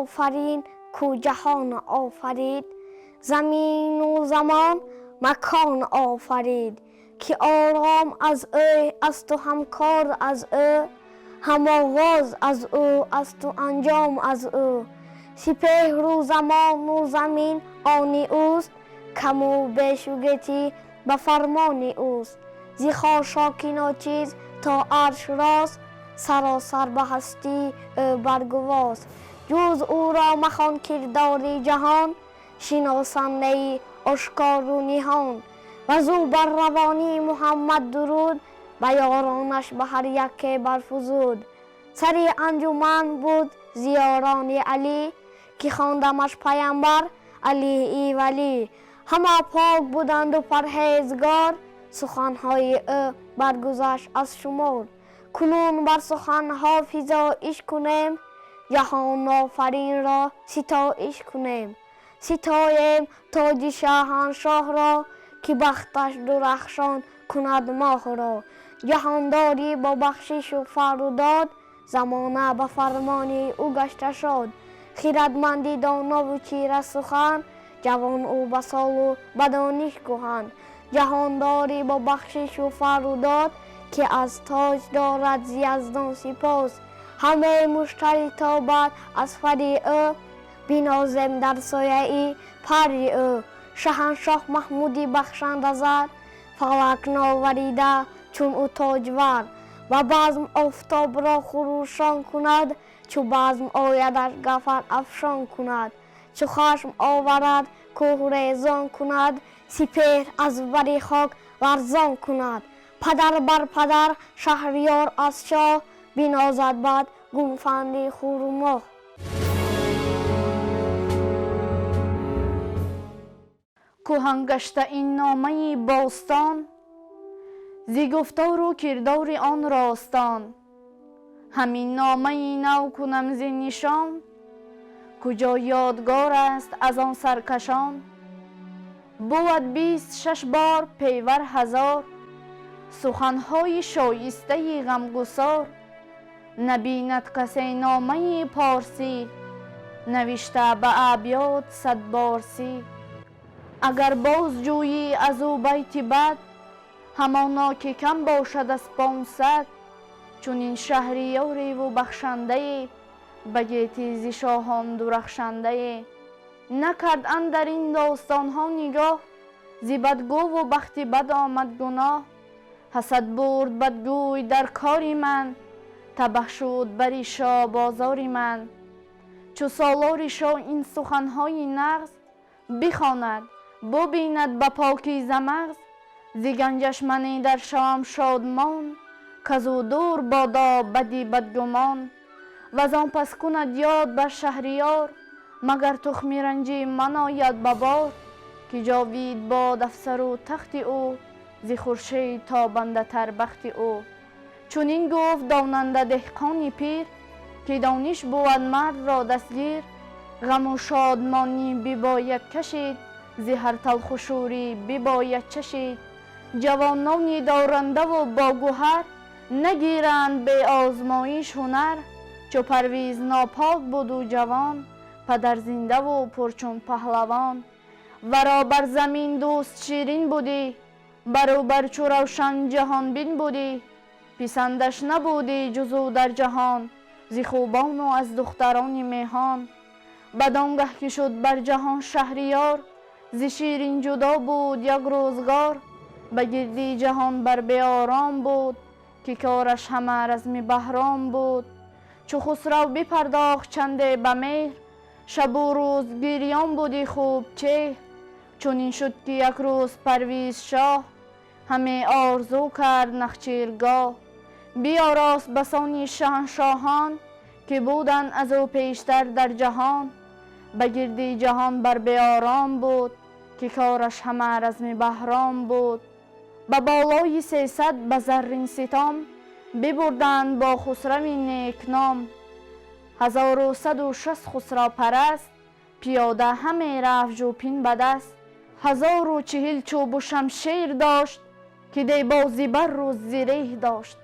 آفرین کو جهان آفرید، زمین و زمان مکان آفرید. که آرام از او است و همکار از او، هم آغاز از او است و انجام از او. سپهر و زمان و زمین آن اوست، کم و بیش و گیتی به فرمان اوست. زی خاشاک ناچیز تا عرش راست، سراسر به هستی او برگواست. جز او را مخوان کردار جهان، شناسنده آشکار و نهان. وز او بر روانی محمد درود، به یارانش به هر یک برفزود. سری انجمن بود ز یاران علی، که خواندمش پیامبر علی ای ولی. همه پاک بودند و پرهیزگار، سخنهای او برگذشت از شمار. کنون بر سخنها فزایش کنیم، جهان آفرین را ستایش کنیم. ستایم تاج شاهنشاه را، که بختش درخشان کند ماه را. جهانداری با بخشش و فروداد، زمانه به فرمان او گشته شد. خردمندی دانا و چیره سخن، جوان او به سال و به دانش کهن. جهانداری با بخشش و فروداد، که از تاج دارد ز یزدان سپاس. همه مشتری تابد از فر او، بنازم در سایه پر او. شهنشاه محمودی بخشنده زر، فلک ناوریده چون او تاجور. و بزم آفتاب را خروشان کند، چو بزم آیدش گوهر افشان کند. چو خشم آورد کوه ریزان کند، سپهر از بر خاک لرزان کند. پدر بر پدر شهریار از شاه، بنازد بد گوسفند خور و ماه. کهن گشته این نامه باستان، ز گفتار و کردار آن راستان. همین نامه نو کنم ز نشان، کجا یادگار است از آن سرکشان. بود 26 بار پیور هزار، سخنهای شایسته غمگسار. نبیند کسی نامه پارسی، نوشته به ابیات 100 بارسی. اگر باز جویی از او بیت بد، همانا که کم باشد از 500. چون این شهریاری و بخشنده، به گیتی ز شاهان درخشنده. نکرد اندر این داستان ها نگاه، ز بدگو و بخت بد آمد گناه. حسد برد بدگوی در کار من، تبه شد بر شاه بازار من. چو سالار شاه این سخنهای نغز، بخواند ببیند به پاکیزه مغز. ز گنجش من در شوم شادمان، کز او دور بادا بدی بدگمان. وز آن پس کند یاد بر شهریار، مگر تخم رنجی من آید به بار. که جاوید باد افسر و تخت او، ز خورشید تابنده تر بخت او. چنین گفت داننده دهقان پیر، که دانش بود مرد را دستگیر. غم و شادمانی بباید کشید، ز هر تلخ و شوری بباید چشید. جوانانی دارنده و با گهر، نگیرند به آزمایش هنر. چو پرویز ناپاک بود و جوان، پدر زنده و پرچون پهلوان. ورا بر زمین دوست شیرین بودی، بروبر چو روشن جهان بین بودی. پسندش نبودی جز او در جهان، ز خوبان و از دختران میهان. بدانگه که شد بر جهان شهریار، ز شیرین جدا بود یک روزگار. به گردی جهان بر بی آرام بود، که کارش همه رزم بهرام بود. چو خسرو بپرداخت چنده به مهر، شب و روز گریان بودی خوب چهر. چنین شد که یک روز پرویز شاه، همه آرزو کرد نخچیرگاه. بیاراست بسان شهنشاهان، که بودند از او پیشتر در جهان. به گردی جهان بر بی آرام بود، که کارش همه رزم بهرام بود. به بالای 300 به زرین ستام، ببردند با خسرو نیکنام. 1160 خسرو پرست، پیاده همه رفت ژوپین به دست. 1040 چوب و شمشیر داشت، که دی با زبر و زره داشت.